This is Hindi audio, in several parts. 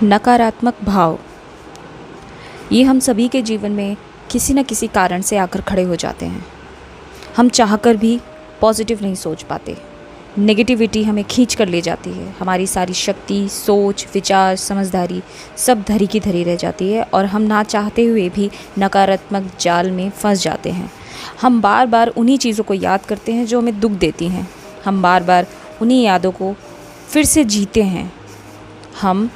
नकारात्मक भाव ये हम सभी के जीवन में किसी न किसी कारण से आकर खड़े हो जाते हैं। हम चाहकर भी पॉजिटिव नहीं सोच पाते। नेगेटिविटी हमें खींच कर ले जाती है। हमारी सारी शक्ति, सोच, विचार, समझदारी सब धरी की धरी रह जाती है और हम ना चाहते हुए भी नकारात्मक जाल में फंस जाते हैं। हम बार बार उन्हीं चीज़ों को याद करते हैं जो हमें दुख देती हैं। हम बार बार उन्हीं यादों को फिर से जीते हैं। हम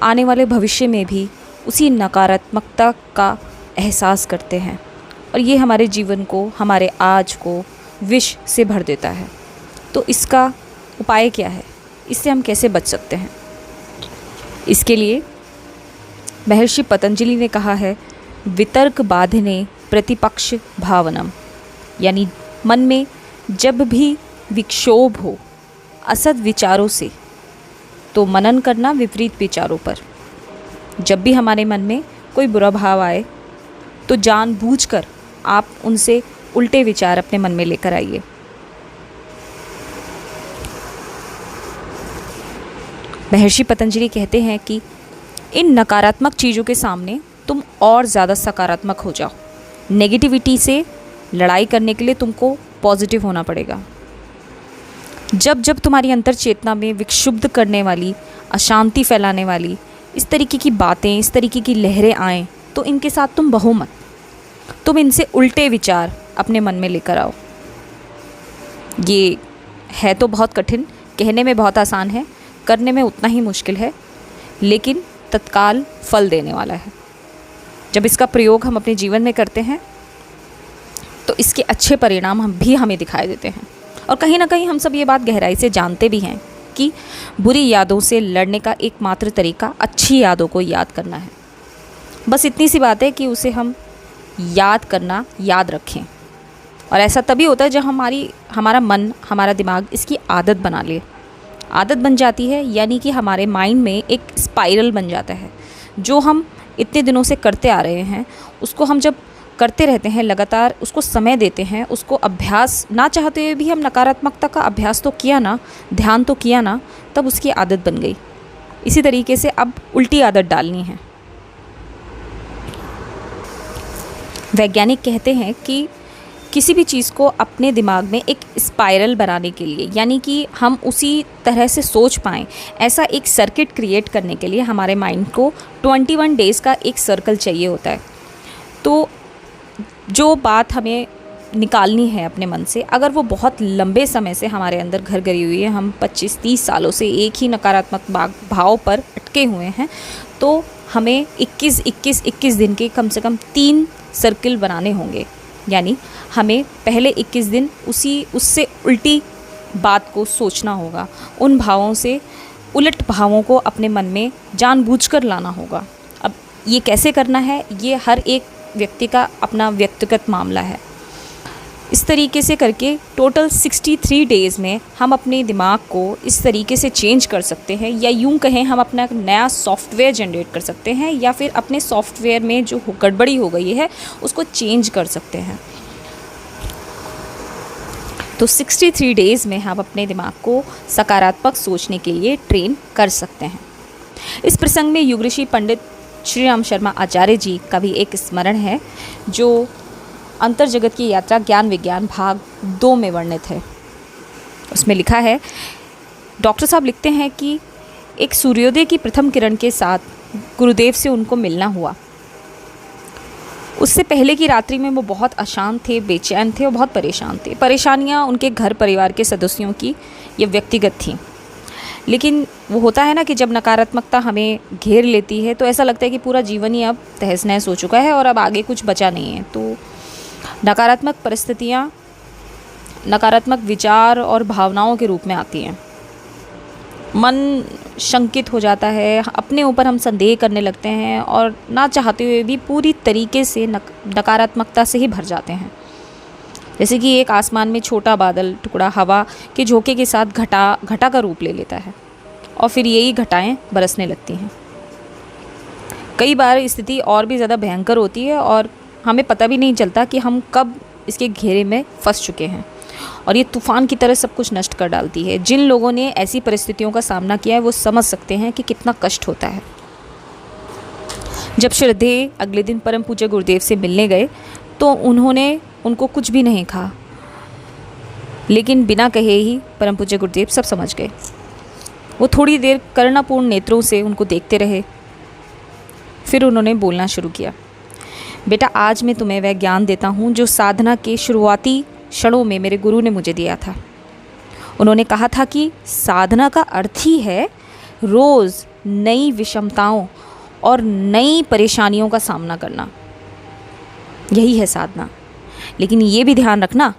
आने वाले भविष्य में भी उसी नकारात्मकता का एहसास करते हैं और ये हमारे जीवन को, हमारे आज को विष से भर देता है। तो इसका उपाय क्या है? इससे हम कैसे बच सकते हैं? इसके लिए महर्षि पतंजलि ने कहा है, वितर्क बाधने प्रतिपक्ष भावनम, यानी मन में जब भी विक्षोभ हो असद विचारों से तो मनन करना विपरीत विचारों पर। जब भी हमारे मन में कोई बुरा भाव आए तो जानबूझकर आप उनसे उल्टे विचार अपने मन में लेकर आइए। महर्षि पतंजलि कहते हैं कि इन नकारात्मक चीज़ों के सामने तुम और ज़्यादा सकारात्मक हो जाओ। नेगेटिविटी से लड़ाई करने के लिए तुमको पॉजिटिव होना पड़ेगा। जब जब तुम्हारी अंतर चेतना में विक्षुब्ध करने वाली, अशांति फैलाने वाली इस तरीके की बातें, इस तरीके की लहरें आएँ तो इनके साथ तुम बहो मत। तुम इनसे उल्टे विचार अपने मन में लेकर आओ। ये है तो बहुत कठिन, कहने में बहुत आसान है, करने में उतना ही मुश्किल है, लेकिन तत्काल फल देने वाला है। जब इसका प्रयोग हम अपने जीवन में करते हैं तो इसके अच्छे परिणाम हमें दिखाई देते हैं। और कहीं ना कहीं हम सब ये बात गहराई से जानते भी हैं कि बुरी यादों से लड़ने का एकमात्र तरीका अच्छी यादों को याद करना है। बस इतनी सी बात है कि उसे हम याद करना याद रखें। और ऐसा तभी होता है जब हमारा मन, हमारा दिमाग इसकी आदत बना ले। आदत बन जाती है यानी कि हमारे माइंड में एक स्पाइरल बन जाता है। जो हम इतने दिनों से करते आ रहे हैं उसको हम जब करते रहते हैं, लगातार उसको समय देते हैं, उसको अभ्यास, ना चाहते हुए भी हम नकारात्मकता का अभ्यास तो किया ना, ध्यान तो किया ना, तब उसकी आदत बन गई। इसी तरीके से अब उल्टी आदत डालनी है। वैज्ञानिक कहते हैं कि किसी भी चीज़ को अपने दिमाग में एक स्पाइरल बनाने के लिए, यानी कि हम उसी तरह से सोच पाएँ, ऐसा एक सर्किट क्रिएट करने के लिए हमारे माइंड को 21 डेज़ का एक सर्कल चाहिए होता है। तो जो बात हमें निकालनी है अपने मन से, अगर वो बहुत लंबे समय से हमारे अंदर घर गरी हुई है, हम 25-30 सालों से एक ही नकारात्मक भाव पर अटके हुए हैं, तो हमें 21 दिन के कम से कम 3 सर्किल बनाने होंगे। यानी हमें पहले 21 दिन उससे उल्टी बात को सोचना होगा। उन भावों से उलट भावों को अपने मन में जानबूझकर लाना होगा। अब ये कैसे करना है, ये हर एक व्यक्ति का अपना व्यक्तिगत मामला है। इस तरीके से करके टोटल 63 डेज़ में हम अपने दिमाग को इस तरीके से चेंज कर सकते हैं, या यूं कहें हम अपना नया सॉफ्टवेयर जनरेट कर सकते हैं, या फिर अपने सॉफ्टवेयर में जो गड़बड़ी हो गई है उसको चेंज कर सकते हैं। तो 63 डेज़ में हम अपने दिमाग को सकारात्मक सोचने के लिए ट्रेन कर सकते हैं। इस प्रसंग में युग ऋषि पंडित श्री राम शर्मा आचार्य जी का भी एक स्मरण है, जो अंतर जगत की यात्रा ज्ञान विज्ञान भाग 2 में वर्णित है। उसमें लिखा है, डॉक्टर साहब लिखते हैं कि एक सूर्योदय की प्रथम किरण के साथ गुरुदेव से उनको मिलना हुआ। उससे पहले की रात्रि में वो बहुत अशांत थे, बेचैन थे और बहुत परेशान थे। परेशानियाँ उनके घर परिवार के सदस्यों की या व्यक्तिगत थीं। लेकिन वो होता है ना कि जब नकारात्मकता हमें घेर लेती है तो ऐसा लगता है कि पूरा जीवन ही अब तहस नहस हो चुका है और अब आगे कुछ बचा नहीं है। तो नकारात्मक परिस्थितियाँ नकारात्मक विचार और भावनाओं के रूप में आती हैं। मन शंकित हो जाता है, अपने ऊपर हम संदेह करने लगते हैं और ना चाहते हुए भी पूरी तरीके से नकारात्मकता से ही भर जाते हैं। जैसे कि एक आसमान में छोटा बादल टुकड़ा हवा के झोंके के साथ घटा का रूप ले लेता है और फिर यही घटाएं बरसने लगती हैं। कई बार स्थिति और भी ज़्यादा भयंकर होती है और हमें पता भी नहीं चलता कि हम कब इसके घेरे में फंस चुके हैं और ये तूफ़ान की तरह सब कुछ नष्ट कर डालती है। जिन लोगों ने ऐसी परिस्थितियों का सामना किया है वो समझ सकते हैं कि कितना कष्ट होता है। जब श्रद्धे अगले दिन परम पूज्य गुरुदेव से मिलने गए तो उन्होंने उनको कुछ भी नहीं कहा, लेकिन बिना कहे ही परम पूज्य गुरुदेव सब समझ गए। वो थोड़ी देर करुणापूर्ण नेत्रों से उनको देखते रहे, फिर उन्होंने बोलना शुरू किया। बेटा, आज मैं तुम्हें वह ज्ञान देता हूँ जो साधना के शुरुआती क्षणों में मेरे गुरु ने मुझे दिया था। उन्होंने कहा था कि साधना का अर्थ ही है रोज़ नई विषमताओं और नई परेशानियों का सामना करना, यही है साधना। लेकिन ये भी ध्यान रखना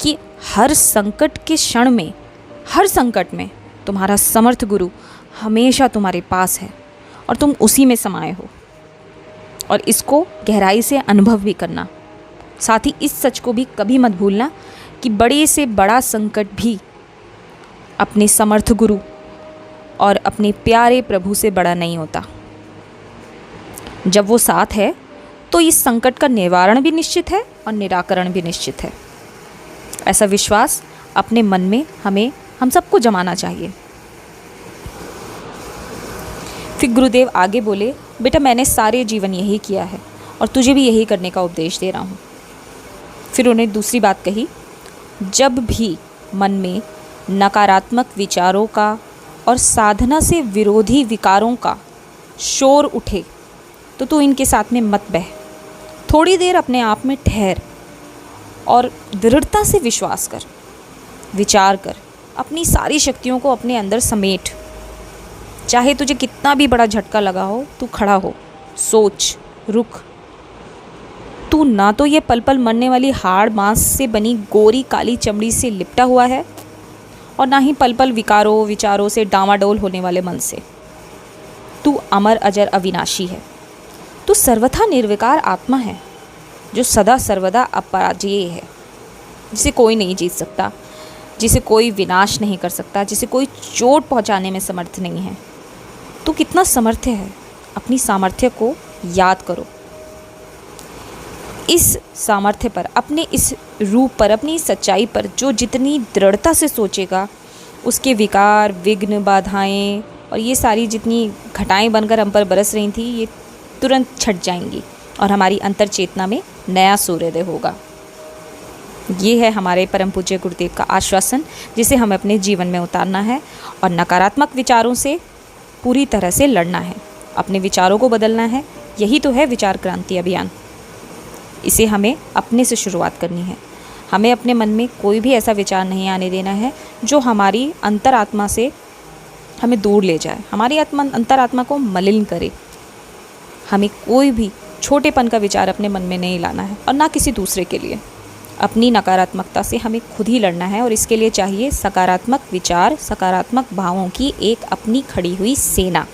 कि हर संकट के क्षण में, हर संकट में तुम्हारा समर्थ गुरु हमेशा तुम्हारे पास है और तुम उसी में समाये हो। और इसको गहराई से अनुभव भी करना। साथ ही इस सच को भी कभी मत भूलना कि बड़े से बड़ा संकट भी अपने समर्थ गुरु और अपने प्यारे प्रभु से बड़ा नहीं होता। जब वो साथ है तो इस संकट का निवारण भी निश्चित है और निराकरण भी निश्चित है। ऐसा विश्वास अपने मन में हम सबको जमाना चाहिए। फिर गुरुदेव आगे बोले, बेटा मैंने सारे जीवन यही किया है और तुझे भी यही करने का उपदेश दे रहा हूँ। फिर उन्हें दूसरी बात कही, जब भी मन में नकारात्मक विचारों का और साधना से विरोधी विकारों का शोर उठे तो तू इनके साथ में मत बह। थोड़ी देर अपने आप में ठहर और दृढ़ता से विश्वास कर, विचार कर, अपनी सारी शक्तियों को अपने अंदर समेट। चाहे तुझे कितना भी बड़ा झटका लगा हो, तू खड़ा हो, सोच, रुक। तू ना तो ये पल पल मरने वाली हाड़ मांस से बनी गोरी काली चमड़ी से लिपटा हुआ है और ना ही पल पल विकारों विचारों से डामाडोल होने वाले मन से। तू अमर अजर अविनाशी है। तू सर्वथा निर्विकार आत्मा है जो सदा सर्वदा अपराजेय है, जिसे कोई नहीं जीत सकता, जिसे कोई विनाश नहीं कर सकता, जिसे कोई चोट पहुंचाने में समर्थ नहीं है। तू कितना समर्थ है, अपनी सामर्थ्य को याद करो। इस सामर्थ्य पर, अपने इस रूप पर, अपनी इस सच्चाई पर जो जितनी दृढ़ता से सोचेगा, उसके विकार, विघ्न, बाधाएं और ये सारी जितनी घटाएं बनकर हम पर बरस रही थी, ये तुरंत छट जाएंगी और हमारी अंतर चेतना में नया सूर्योदय होगा। ये है हमारे परम पूज्य गुरुदेव का आश्वासन, जिसे हमें अपने जीवन में उतारना है और नकारात्मक विचारों से पूरी तरह से लड़ना है, अपने विचारों को बदलना है। यही तो है विचार क्रांति अभियान। इसे हमें अपने से शुरुआत करनी है। हमें अपने मन में कोई भी ऐसा विचार नहीं आने देना है जो हमारी अंतरात्मा से हमें दूर ले जाए, हमारी अंतरात्मा को मलिन करे। हमें कोई भी छोटेपन का विचार अपने मन में नहीं लाना है और ना किसी दूसरे के लिए। अपनी नकारात्मकता से हमें खुद ही लड़ना है और इसके लिए चाहिए सकारात्मक विचार, सकारात्मक भावों की एक अपनी खड़ी हुई सेना।